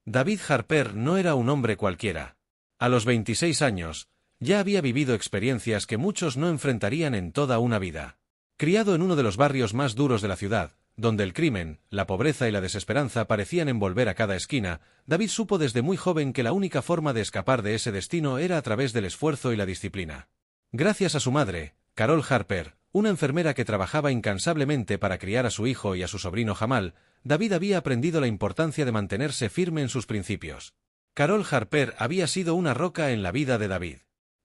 David Harper no era un hombre cualquiera. A los 26 años, ya había vivido experiencias que muchos no enfrentarían en toda una vida. Criado en uno de los barrios más duros de la ciudad, donde el crimen, la pobreza y la desesperanza parecían envolver a cada esquina, David supo desde muy joven que la única forma de escapar de ese destino era a través del esfuerzo y la disciplina. Gracias a su madre, Carol Harper, una enfermera que trabajaba incansablemente para criar a su hijo y a su sobrino Jamal, David había aprendido la importancia de mantenerse firme en sus principios. Carol Harper había sido una roca en la vida de David.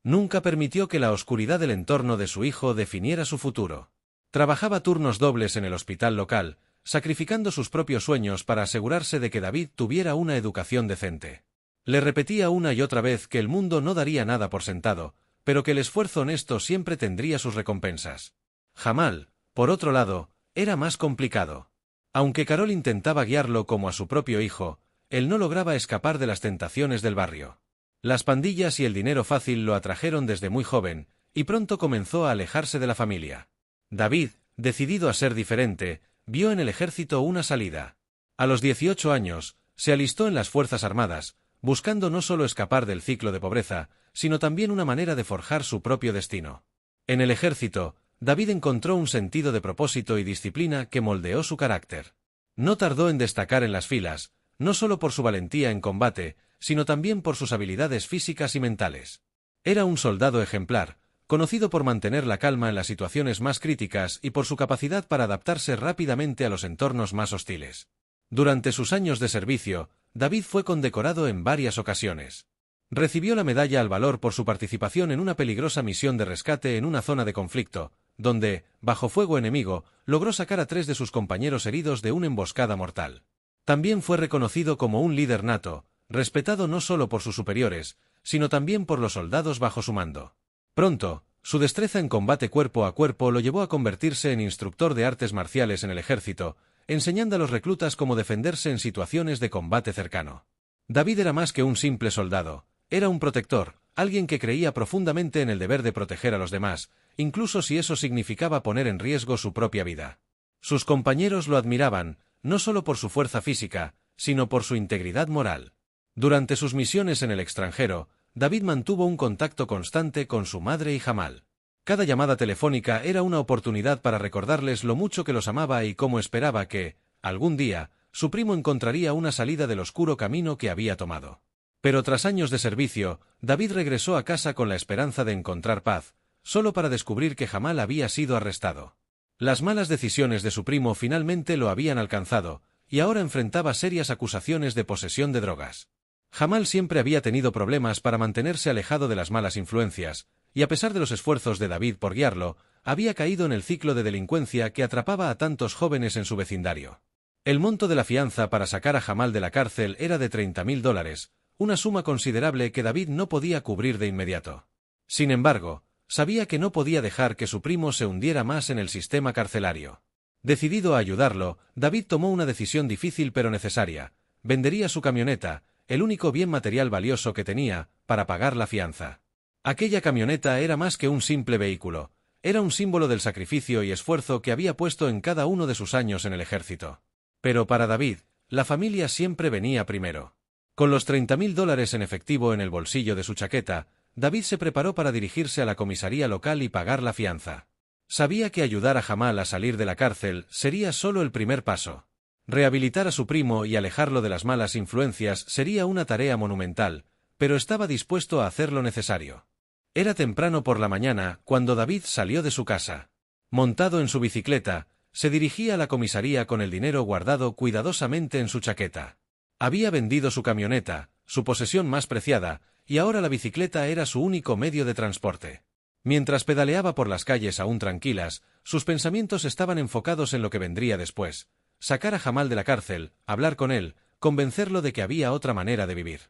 Nunca permitió que la oscuridad del entorno de su hijo definiera su futuro. Trabajaba turnos dobles en el hospital local, sacrificando sus propios sueños para asegurarse de que David tuviera una educación decente. Le repetía una y otra vez que el mundo no daría nada por sentado, pero que el esfuerzo honesto siempre tendría sus recompensas. Jamal, por otro lado, era más complicado. Aunque Carol intentaba guiarlo como a su propio hijo, él no lograba escapar de las tentaciones del barrio. Las pandillas y el dinero fácil lo atrajeron desde muy joven, y pronto comenzó a alejarse de la familia. David, decidido a ser diferente, vio en el ejército una salida. A los 18 años, se alistó en las Fuerzas Armadas, buscando no solo escapar del ciclo de pobreza, sino también una manera de forjar su propio destino. En el ejército, David encontró un sentido de propósito y disciplina que moldeó su carácter. No tardó en destacar en las filas, no solo por su valentía en combate, sino también por sus habilidades físicas y mentales. Era un soldado ejemplar, conocido por mantener la calma en las situaciones más críticas y por su capacidad para adaptarse rápidamente a los entornos más hostiles. Durante sus años de servicio, David fue condecorado en varias ocasiones. Recibió la Medalla al Valor por su participación en una peligrosa misión de rescate en una zona de conflicto, donde, bajo fuego enemigo, logró sacar a 3 de sus compañeros heridos de una emboscada mortal. También fue reconocido como un líder nato, respetado no solo por sus superiores, sino también por los soldados bajo su mando. Pronto, su destreza en combate cuerpo a cuerpo lo llevó a convertirse en instructor de artes marciales en el ejército, enseñando a los reclutas cómo defenderse en situaciones de combate cercano. David era más que un simple soldado, era un protector, alguien que creía profundamente en el deber de proteger a los demás, incluso si eso significaba poner en riesgo su propia vida. Sus compañeros lo admiraban, no solo por su fuerza física, sino por su integridad moral. Durante sus misiones en el extranjero, David mantuvo un contacto constante con su madre y Jamal. Cada llamada telefónica era una oportunidad para recordarles lo mucho que los amaba y cómo esperaba que, algún día, su primo encontraría una salida del oscuro camino que había tomado. Pero tras años de servicio, David regresó a casa con la esperanza de encontrar paz, solo para descubrir que Jamal había sido arrestado. Las malas decisiones de su primo finalmente lo habían alcanzado, y ahora enfrentaba serias acusaciones de posesión de drogas. Jamal siempre había tenido problemas para mantenerse alejado de las malas influencias, y a pesar de los esfuerzos de David por guiarlo, había caído en el ciclo de delincuencia que atrapaba a tantos jóvenes en su vecindario. El monto de la fianza para sacar a Jamal de la cárcel era de $30.000, una suma considerable que David no podía cubrir de inmediato. Sin embargo, sabía que no podía dejar que su primo se hundiera más en el sistema carcelario. Decidido a ayudarlo, David tomó una decisión difícil pero necesaria: vendería su camioneta, el único bien material valioso que tenía, para pagar la fianza. Aquella camioneta era más que un simple vehículo, era un símbolo del sacrificio y esfuerzo que había puesto en cada uno de sus años en el ejército. Pero para David, la familia siempre venía primero. Con los $30.000 en efectivo en el bolsillo de su chaqueta, David se preparó para dirigirse a la comisaría local y pagar la fianza. Sabía que ayudar a Jamal a salir de la cárcel sería solo el primer paso. Rehabilitar a su primo y alejarlo de las malas influencias sería una tarea monumental, pero estaba dispuesto a hacer lo necesario. Era temprano por la mañana cuando David salió de su casa. Montado en su bicicleta, se dirigía a la comisaría con el dinero guardado cuidadosamente en su chaqueta. Había vendido su camioneta, su posesión más preciada, y ahora la bicicleta era su único medio de transporte. Mientras pedaleaba por las calles aún tranquilas, sus pensamientos estaban enfocados en lo que vendría después: sacar a Jamal de la cárcel, hablar con él, convencerlo de que había otra manera de vivir.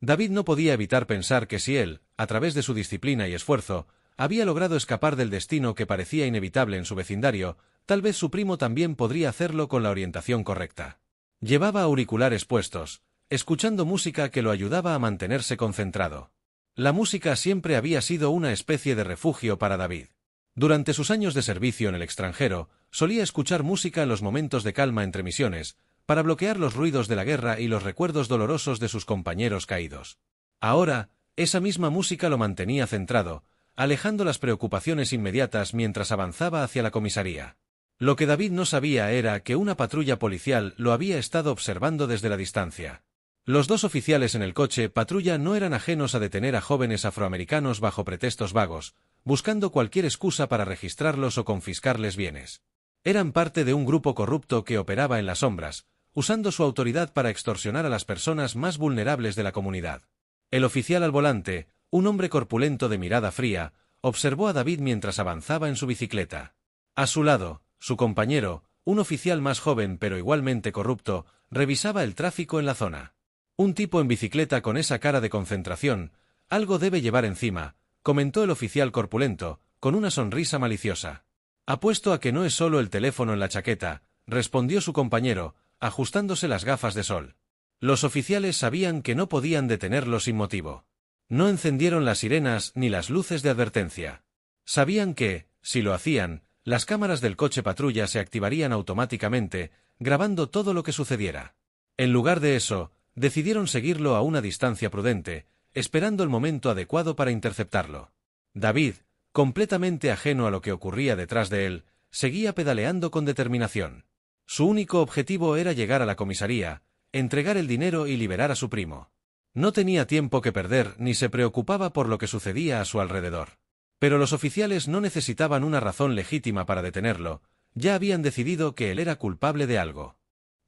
David no podía evitar pensar que si él, a través de su disciplina y esfuerzo, había logrado escapar del destino que parecía inevitable en su vecindario, tal vez su primo también podría hacerlo con la orientación correcta. Llevaba auriculares puestos, escuchando música que lo ayudaba a mantenerse concentrado. La música siempre había sido una especie de refugio para David. Durante sus años de servicio en el extranjero, solía escuchar música en los momentos de calma entre misiones, para bloquear los ruidos de la guerra y los recuerdos dolorosos de sus compañeros caídos. Ahora, esa misma música lo mantenía centrado, alejando las preocupaciones inmediatas mientras avanzaba hacia la comisaría. Lo que David no sabía era que una patrulla policial lo había estado observando desde la distancia. Los dos oficiales en el coche patrulla no eran ajenos a detener a jóvenes afroamericanos bajo pretextos vagos, buscando cualquier excusa para registrarlos o confiscarles bienes. Eran parte de un grupo corrupto que operaba en las sombras, usando su autoridad para extorsionar a las personas más vulnerables de la comunidad. El oficial al volante, un hombre corpulento de mirada fría, observó a David mientras avanzaba en su bicicleta. A su lado, su compañero, un oficial más joven pero igualmente corrupto, revisaba el tráfico en la zona. Un tipo en bicicleta con esa cara de concentración, algo debe llevar encima, comentó el oficial corpulento, con una sonrisa maliciosa. Apuesto a que no es solo el teléfono en la chaqueta, respondió su compañero, ajustándose las gafas de sol. Los oficiales sabían que no podían detenerlo sin motivo. No encendieron las sirenas ni las luces de advertencia. Sabían que, si lo hacían, las cámaras del coche patrulla se activarían automáticamente, grabando todo lo que sucediera. En lugar de eso, decidieron seguirlo a una distancia prudente, esperando el momento adecuado para interceptarlo. David, completamente ajeno a lo que ocurría detrás de él, seguía pedaleando con determinación. Su único objetivo era llegar a la comisaría, entregar el dinero y liberar a su primo. No tenía tiempo que perder ni se preocupaba por lo que sucedía a su alrededor. Pero los oficiales no necesitaban una razón legítima para detenerlo, ya habían decidido que él era culpable de algo.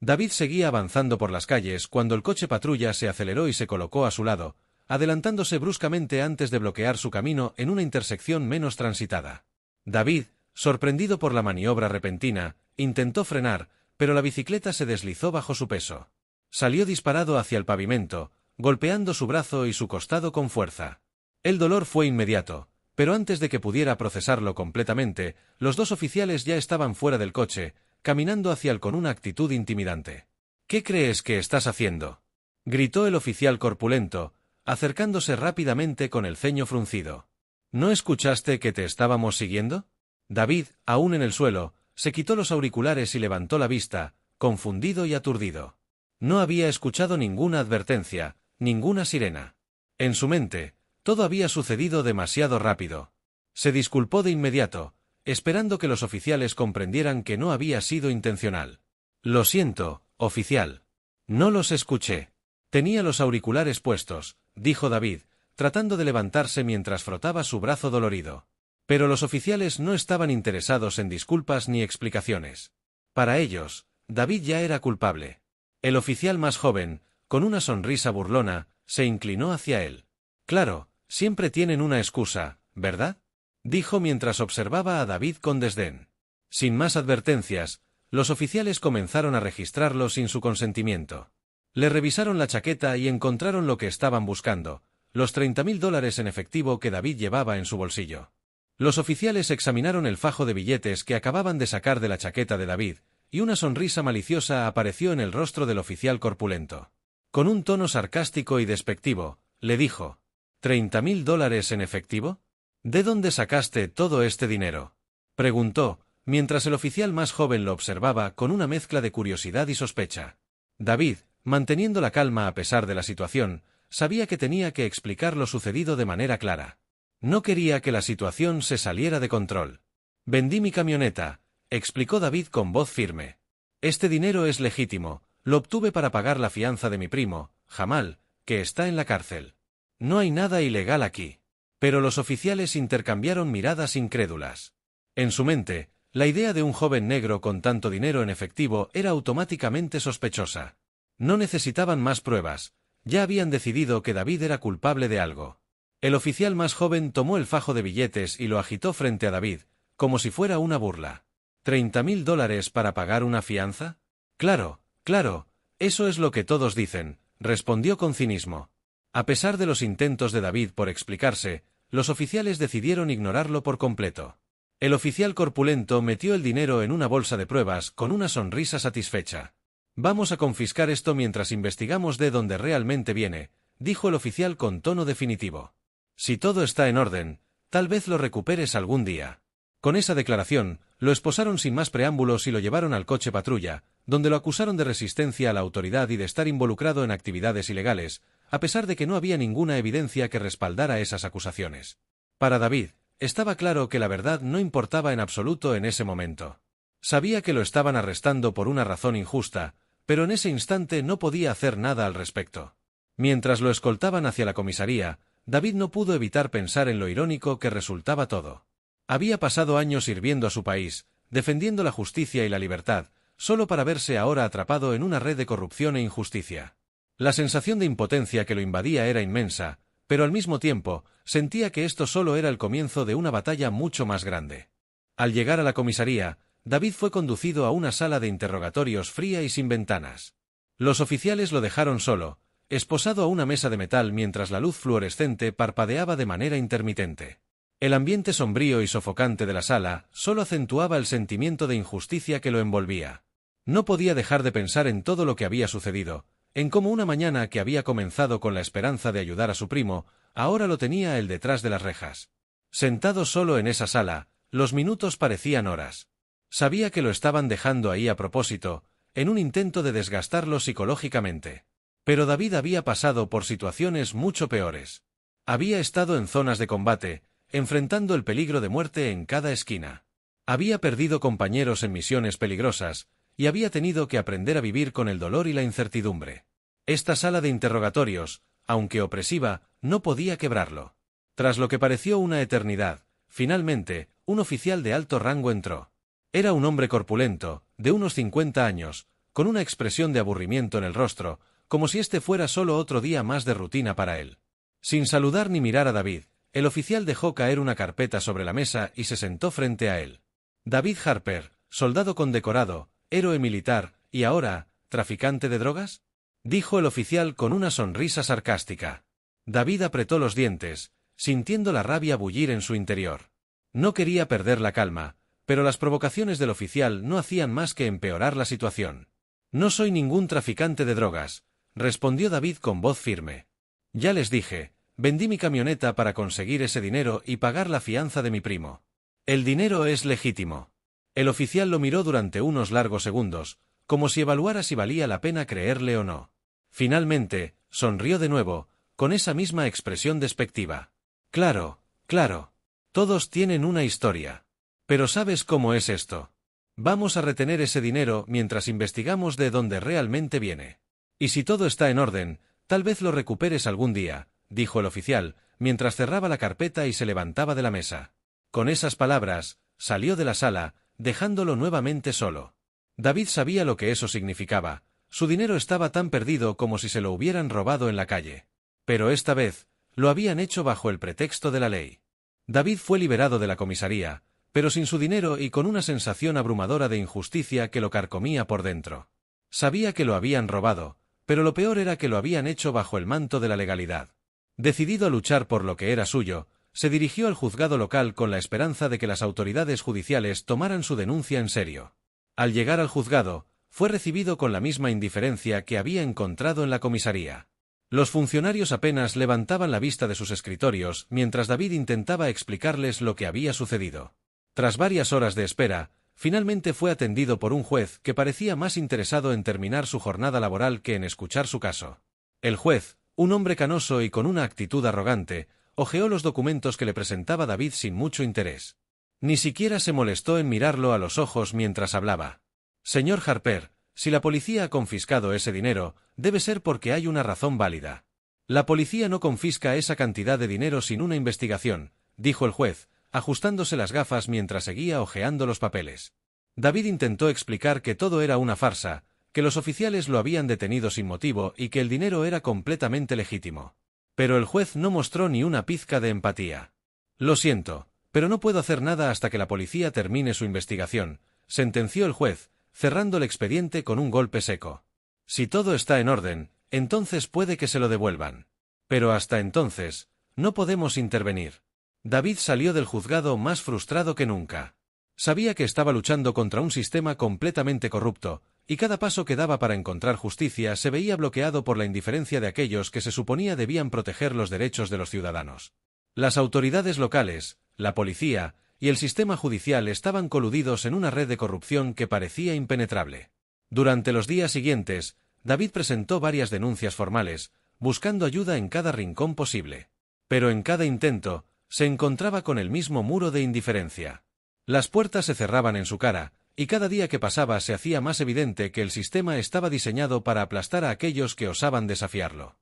David seguía avanzando por las calles cuando el coche patrulla se aceleró y se colocó a su lado, adelantándose bruscamente antes de bloquear su camino en una intersección menos transitada. David, sorprendido por la maniobra repentina, intentó frenar, pero la bicicleta se deslizó bajo su peso. Salió disparado hacia el pavimento, golpeando su brazo y su costado con fuerza. El dolor fue inmediato, pero antes de que pudiera procesarlo completamente, los dos oficiales ya estaban fuera del coche, caminando hacia él con una actitud intimidante. «¿Qué crees que estás haciendo?», gritó el oficial corpulento, acercándose rápidamente con el ceño fruncido. «¿No escuchaste que te estábamos siguiendo?». David, aún en el suelo, se quitó los auriculares y levantó la vista, confundido y aturdido. No había escuchado ninguna advertencia, ninguna sirena. En su mente, todo había sucedido demasiado rápido. Se disculpó de inmediato, esperando que los oficiales comprendieran que no había sido intencional. «Lo siento, oficial. No los escuché. Tenía los auriculares puestos», dijo David, tratando de levantarse mientras frotaba su brazo dolorido. Pero los oficiales no estaban interesados en disculpas ni explicaciones. Para ellos, David ya era culpable. El oficial más joven, con una sonrisa burlona, se inclinó hacia él. «Claro, siempre tienen una excusa, ¿verdad?», dijo mientras observaba a David con desdén. Sin más advertencias, los oficiales comenzaron a registrarlo sin su consentimiento. Le revisaron la chaqueta y encontraron lo que estaban buscando, los $30.000 en efectivo que David llevaba en su bolsillo. Los oficiales examinaron el fajo de billetes que acababan de sacar de la chaqueta de David, y una sonrisa maliciosa apareció en el rostro del oficial corpulento. Con un tono sarcástico y despectivo, le dijo: «¿$30.000 en efectivo? ¿De dónde sacaste todo este dinero?», preguntó, mientras el oficial más joven lo observaba con una mezcla de curiosidad y sospecha. David, manteniendo la calma a pesar de la situación, sabía que tenía que explicar lo sucedido de manera clara. No quería que la situación se saliera de control. «Vendí mi camioneta», explicó David con voz firme. «Este dinero es legítimo, lo obtuve para pagar la fianza de mi primo, Jamal, que está en la cárcel. No hay nada ilegal aquí». Pero los oficiales intercambiaron miradas incrédulas. En su mente, la idea de un joven negro con tanto dinero en efectivo era automáticamente sospechosa. No necesitaban más pruebas, ya habían decidido que David era culpable de algo. El oficial más joven tomó el fajo de billetes y lo agitó frente a David, como si fuera una burla. «$30.000 para pagar una fianza? Claro, claro, eso es lo que todos dicen», respondió con cinismo. A pesar de los intentos de David por explicarse, los oficiales decidieron ignorarlo por completo. El oficial corpulento metió el dinero en una bolsa de pruebas con una sonrisa satisfecha. «Vamos a confiscar esto mientras investigamos de dónde realmente viene», dijo el oficial con tono definitivo. «Si todo está en orden, tal vez lo recuperes algún día». Con esa declaración, lo esposaron sin más preámbulos y lo llevaron al coche patrulla, donde lo acusaron de resistencia a la autoridad y de estar involucrado en actividades ilegales, a pesar de que no había ninguna evidencia que respaldara esas acusaciones. Para David, estaba claro que la verdad no importaba en absoluto en ese momento. Sabía que lo estaban arrestando por una razón injusta, pero en ese instante no podía hacer nada al respecto. Mientras lo escoltaban hacia la comisaría, David no pudo evitar pensar en lo irónico que resultaba todo. Había pasado años sirviendo a su país, defendiendo la justicia y la libertad, solo para verse ahora atrapado en una red de corrupción e injusticia. La sensación de impotencia que lo invadía era inmensa, pero al mismo tiempo, sentía que esto solo era el comienzo de una batalla mucho más grande. Al llegar a la comisaría, David fue conducido a una sala de interrogatorios fría y sin ventanas. Los oficiales lo dejaron solo, esposado a una mesa de metal mientras la luz fluorescente parpadeaba de manera intermitente. El ambiente sombrío y sofocante de la sala solo acentuaba el sentimiento de injusticia que lo envolvía. No podía dejar de pensar en todo lo que había sucedido, en cómo una mañana que había comenzado con la esperanza de ayudar a su primo, ahora lo tenía él detrás de las rejas. Sentado solo en esa sala, los minutos parecían horas. Sabía que lo estaban dejando ahí a propósito, en un intento de desgastarlo psicológicamente. Pero David había pasado por situaciones mucho peores. Había estado en zonas de combate, enfrentando el peligro de muerte en cada esquina. Había perdido compañeros en misiones peligrosas, y había tenido que aprender a vivir con el dolor y la incertidumbre. Esta sala de interrogatorios, aunque opresiva, no podía quebrarlo. Tras lo que pareció una eternidad, finalmente, un oficial de alto rango entró. Era un hombre corpulento, de unos 50 años, con una expresión de aburrimiento en el rostro, como si este fuera solo otro día más de rutina para él. Sin saludar ni mirar a David, el oficial dejó caer una carpeta sobre la mesa y se sentó frente a él. David Harper, soldado condecorado, héroe militar, y ahora, ¿traficante de drogas?, dijo el oficial con una sonrisa sarcástica. David apretó los dientes, sintiendo la rabia bullir en su interior. No quería perder la calma, pero las provocaciones del oficial no hacían más que empeorar la situación. No soy ningún traficante de drogas, respondió David con voz firme. Ya les dije, vendí mi camioneta para conseguir ese dinero y pagar la fianza de mi primo. El dinero es legítimo. El oficial lo miró durante unos largos segundos, como si evaluara si valía la pena creerle o no. Finalmente, sonrió de nuevo, con esa misma expresión despectiva. Claro, claro. Todos tienen una historia. Pero ¿sabes cómo es esto? Vamos a retener ese dinero mientras investigamos de dónde realmente viene. Y si todo está en orden, tal vez lo recuperes algún día, dijo el oficial, mientras cerraba la carpeta y se levantaba de la mesa. Con esas palabras, salió de la sala, dejándolo nuevamente solo. David sabía lo que eso significaba. Su dinero estaba tan perdido como si se lo hubieran robado en la calle. Pero esta vez, lo habían hecho bajo el pretexto de la ley. David fue liberado de la comisaría, pero sin su dinero y con una sensación abrumadora de injusticia que lo carcomía por dentro. Sabía que lo habían robado, pero lo peor era que lo habían hecho bajo el manto de la legalidad. Decidido a luchar por lo que era suyo, se dirigió al juzgado local con la esperanza de que las autoridades judiciales tomaran su denuncia en serio. Al llegar al juzgado, fue recibido con la misma indiferencia que había encontrado en la comisaría. Los funcionarios apenas levantaban la vista de sus escritorios mientras David intentaba explicarles lo que había sucedido. Tras varias horas de espera, finalmente fue atendido por un juez que parecía más interesado en terminar su jornada laboral que en escuchar su caso. El juez, un hombre canoso y con una actitud arrogante, hojeó los documentos que le presentaba David sin mucho interés. Ni siquiera se molestó en mirarlo a los ojos mientras hablaba. Señor Harper, si la policía ha confiscado ese dinero, debe ser porque hay una razón válida. La policía no confisca esa cantidad de dinero sin una investigación, dijo el juez, ajustándose las gafas mientras seguía hojeando los papeles. David intentó explicar que todo era una farsa, que los oficiales lo habían detenido sin motivo y que el dinero era completamente legítimo. Pero el juez no mostró ni una pizca de empatía. Lo siento, pero no puedo hacer nada hasta que la policía termine su investigación, sentenció el juez, cerrando el expediente con un golpe seco. Si todo está en orden, entonces puede que se lo devuelvan. Pero hasta entonces, no podemos intervenir. David salió del juzgado más frustrado que nunca. Sabía que estaba luchando contra un sistema completamente corrupto, y cada paso que daba para encontrar justicia se veía bloqueado por la indiferencia de aquellos que se suponía debían proteger los derechos de los ciudadanos. Las autoridades locales, la policía, y el sistema judicial estaban coludidos en una red de corrupción que parecía impenetrable. Durante los días siguientes, David presentó varias denuncias formales, buscando ayuda en cada rincón posible. Pero en cada intento, se encontraba con el mismo muro de indiferencia. Las puertas se cerraban en su cara, y cada día que pasaba se hacía más evidente que el sistema estaba diseñado para aplastar a aquellos que osaban desafiarlo.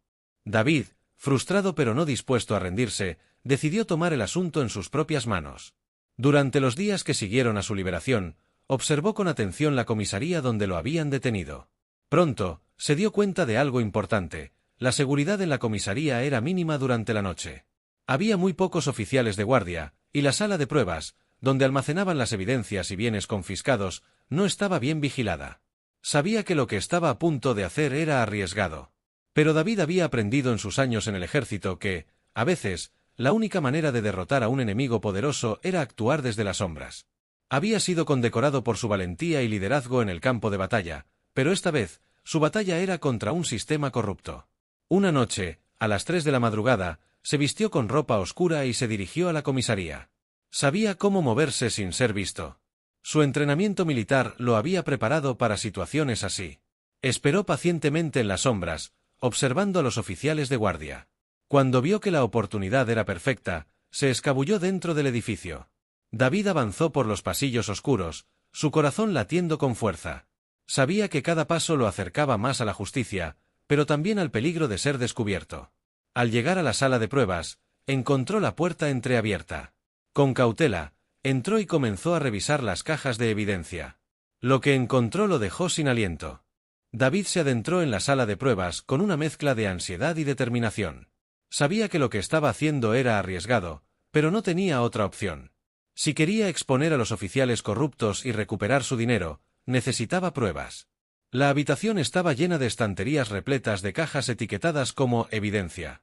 David, frustrado pero no dispuesto a rendirse, decidió tomar el asunto en sus propias manos. Durante los días que siguieron a su liberación, observó con atención la comisaría donde lo habían detenido. Pronto, se dio cuenta de algo importante: la seguridad en la comisaría era mínima durante la noche. Había muy pocos oficiales de guardia, y la sala de pruebas, donde almacenaban las evidencias y bienes confiscados, no estaba bien vigilada. Sabía que lo que estaba a punto de hacer era arriesgado. Pero David había aprendido en sus años en el ejército que, a veces, la única manera de derrotar a un enemigo poderoso era actuar desde las sombras. Había sido condecorado por su valentía y liderazgo en el campo de batalla, pero esta vez, su batalla era contra un sistema corrupto. Una noche, a las 3 de la madrugada, se vistió con ropa oscura y se dirigió a la comisaría. Sabía cómo moverse sin ser visto. Su entrenamiento militar lo había preparado para situaciones así. Esperó pacientemente en las sombras, observando a los oficiales de guardia. Cuando vio que la oportunidad era perfecta, se escabulló dentro del edificio. David avanzó por los pasillos oscuros, su corazón latiendo con fuerza. Sabía que cada paso lo acercaba más a la justicia, pero también al peligro de ser descubierto. Al llegar a la sala de pruebas, encontró la puerta entreabierta. Con cautela, entró y comenzó a revisar las cajas de evidencia. Lo que encontró lo dejó sin aliento. David se adentró en la sala de pruebas con una mezcla de ansiedad y determinación. Sabía que lo que estaba haciendo era arriesgado, pero no tenía otra opción. Si quería exponer a los oficiales corruptos y recuperar su dinero, necesitaba pruebas. La habitación estaba llena de estanterías repletas de cajas etiquetadas como evidencia.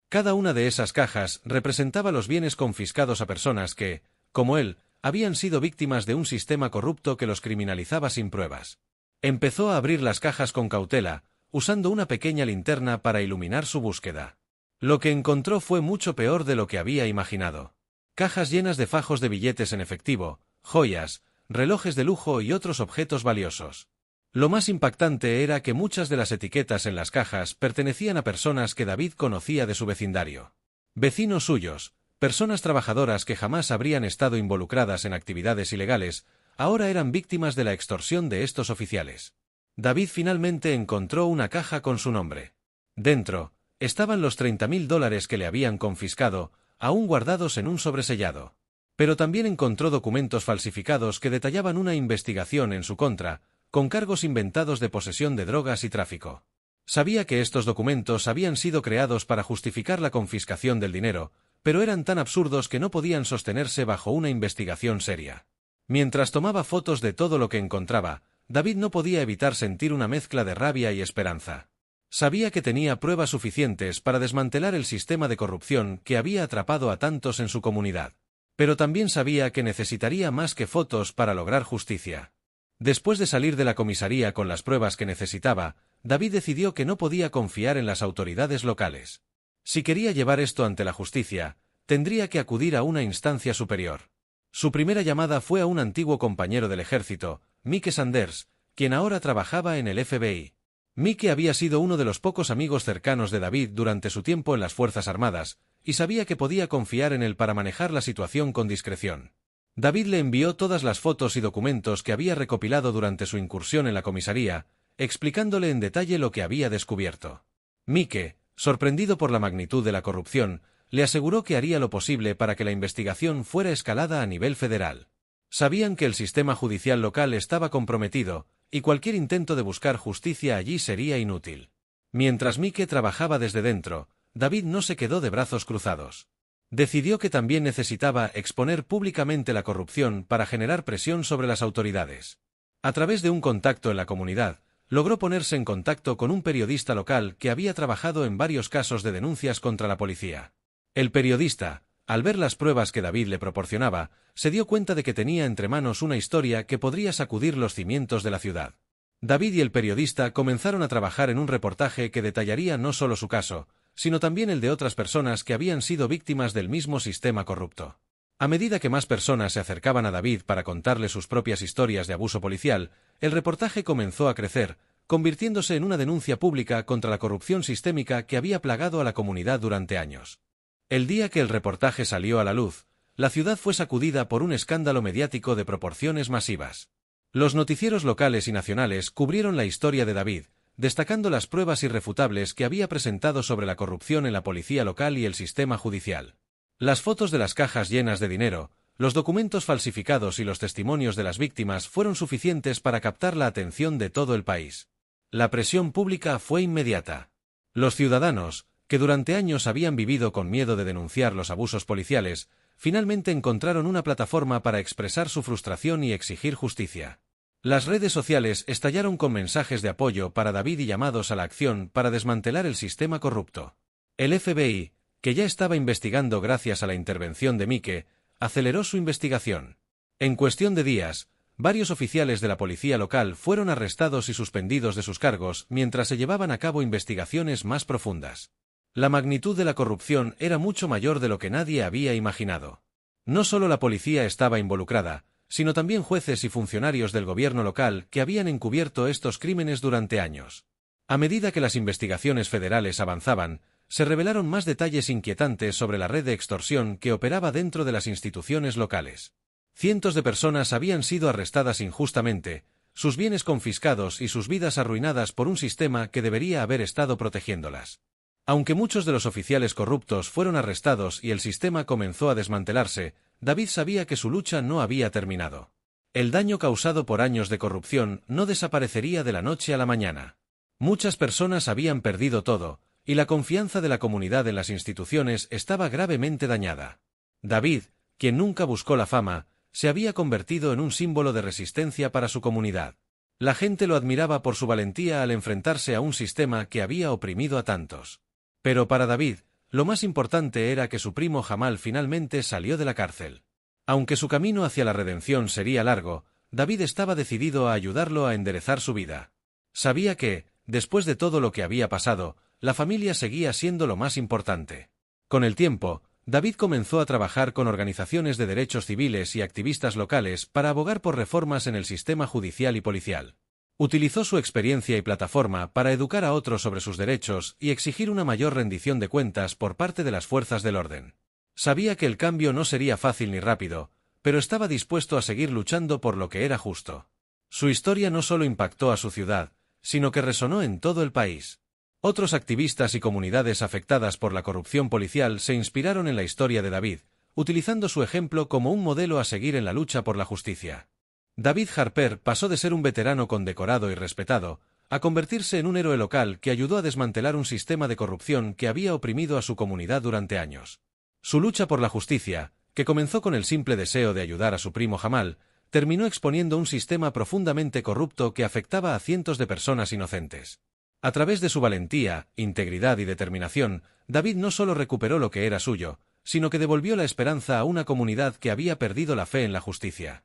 Cada una de esas cajas representaba los bienes confiscados a personas que, como él, habían sido víctimas de un sistema corrupto que los criminalizaba sin pruebas. Empezó a abrir las cajas con cautela, usando una pequeña linterna para iluminar su búsqueda. Lo que encontró fue mucho peor de lo que había imaginado. Cajas llenas de fajos de billetes en efectivo, joyas, relojes de lujo y otros objetos valiosos. Lo más impactante era que muchas de las etiquetas en las cajas pertenecían a personas que David conocía de su vecindario. Vecinos suyos, personas trabajadoras que jamás habrían estado involucradas en actividades ilegales, ahora eran víctimas de la extorsión de estos oficiales. David finalmente encontró una caja con su nombre. Dentro, estaban los $30.000 que le habían confiscado, aún guardados en un sobresellado. Pero también encontró documentos falsificados que detallaban una investigación en su contra, con cargos inventados de posesión de drogas y tráfico. Sabía que estos documentos habían sido creados para justificar la confiscación del dinero, pero eran tan absurdos que no podían sostenerse bajo una investigación seria. Mientras tomaba fotos de todo lo que encontraba, David no podía evitar sentir una mezcla de rabia y esperanza. Sabía que tenía pruebas suficientes para desmantelar el sistema de corrupción que había atrapado a tantos en su comunidad. Pero también sabía que necesitaría más que fotos para lograr justicia. Después de salir de la comisaría con las pruebas que necesitaba, David decidió que no podía confiar en las autoridades locales. Si quería llevar esto ante la justicia, tendría que acudir a una instancia superior. Su primera llamada fue a un antiguo compañero del ejército, Mike Sanders, quien ahora trabajaba en el FBI. Mike había sido uno de los pocos amigos cercanos de David durante su tiempo en las Fuerzas Armadas, y sabía que podía confiar en él para manejar la situación con discreción. David le envió todas las fotos y documentos que había recopilado durante su incursión en la comisaría, explicándole en detalle lo que había descubierto. Mike, sorprendido por la magnitud de la corrupción, le aseguró que haría lo posible para que la investigación fuera escalada a nivel federal. Sabían que el sistema judicial local estaba comprometido, y cualquier intento de buscar justicia allí sería inútil. Mientras Mike trabajaba desde dentro, David no se quedó de brazos cruzados. Decidió que también necesitaba exponer públicamente la corrupción para generar presión sobre las autoridades. A través de un contacto en la comunidad, logró ponerse en contacto con un periodista local que había trabajado en varios casos de denuncias contra la policía. El periodista, al ver las pruebas que David le proporcionaba, se dio cuenta de que tenía entre manos una historia que podría sacudir los cimientos de la ciudad. David y el periodista comenzaron a trabajar en un reportaje que detallaría no solo su caso, sino también el de otras personas que habían sido víctimas del mismo sistema corrupto. A medida que más personas se acercaban a David para contarle sus propias historias de abuso policial, el reportaje comenzó a crecer, convirtiéndose en una denuncia pública contra la corrupción sistémica que había plagado a la comunidad durante años. El día que el reportaje salió a la luz, la ciudad fue sacudida por un escándalo mediático de proporciones masivas. Los noticieros locales y nacionales cubrieron la historia de David, destacando las pruebas irrefutables que había presentado sobre la corrupción en la policía local y el sistema judicial. Las fotos de las cajas llenas de dinero, los documentos falsificados y los testimonios de las víctimas fueron suficientes para captar la atención de todo el país. La presión pública fue inmediata. Los ciudadanos, que durante años habían vivido con miedo de denunciar los abusos policiales, finalmente encontraron una plataforma para expresar su frustración y exigir justicia. Las redes sociales estallaron con mensajes de apoyo para David y llamados a la acción para desmantelar el sistema corrupto. El FBI, que ya estaba investigando gracias a la intervención de Mike, aceleró su investigación. En cuestión de días, varios oficiales de la policía local fueron arrestados y suspendidos de sus cargos mientras se llevaban a cabo investigaciones más profundas. La magnitud de la corrupción era mucho mayor de lo que nadie había imaginado. No solo la policía estaba involucrada, sino también jueces y funcionarios del gobierno local que habían encubierto estos crímenes durante años. A medida que las investigaciones federales avanzaban, se revelaron más detalles inquietantes sobre la red de extorsión que operaba dentro de las instituciones locales. Cientos de personas habían sido arrestadas injustamente, sus bienes confiscados y sus vidas arruinadas por un sistema que debería haber estado protegiéndolas. Aunque muchos de los oficiales corruptos fueron arrestados y el sistema comenzó a desmantelarse, David sabía que su lucha no había terminado. El daño causado por años de corrupción no desaparecería de la noche a la mañana. Muchas personas habían perdido todo, y la confianza de la comunidad en las instituciones estaba gravemente dañada. David, quien nunca buscó la fama, se había convertido en un símbolo de resistencia para su comunidad. La gente lo admiraba por su valentía al enfrentarse a un sistema que había oprimido a tantos. Pero para David, lo más importante era que su primo Jamal finalmente salió de la cárcel. Aunque su camino hacia la redención sería largo, David estaba decidido a ayudarlo a enderezar su vida. Sabía que, después de todo lo que había pasado, la familia seguía siendo lo más importante. Con el tiempo, David comenzó a trabajar con organizaciones de derechos civiles y activistas locales para abogar por reformas en el sistema judicial y policial. Utilizó su experiencia y plataforma para educar a otros sobre sus derechos y exigir una mayor rendición de cuentas por parte de las fuerzas del orden. Sabía que el cambio no sería fácil ni rápido, pero estaba dispuesto a seguir luchando por lo que era justo. Su historia no solo impactó a su ciudad, sino que resonó en todo el país. Otros activistas y comunidades afectadas por la corrupción policial se inspiraron en la historia de David, utilizando su ejemplo como un modelo a seguir en la lucha por la justicia. David Harper pasó de ser un veterano condecorado y respetado, a convertirse en un héroe local que ayudó a desmantelar un sistema de corrupción que había oprimido a su comunidad durante años. Su lucha por la justicia, que comenzó con el simple deseo de ayudar a su primo Jamal, terminó exponiendo un sistema profundamente corrupto que afectaba a cientos de personas inocentes. A través de su valentía, integridad y determinación, David no solo recuperó lo que era suyo, sino que devolvió la esperanza a una comunidad que había perdido la fe en la justicia.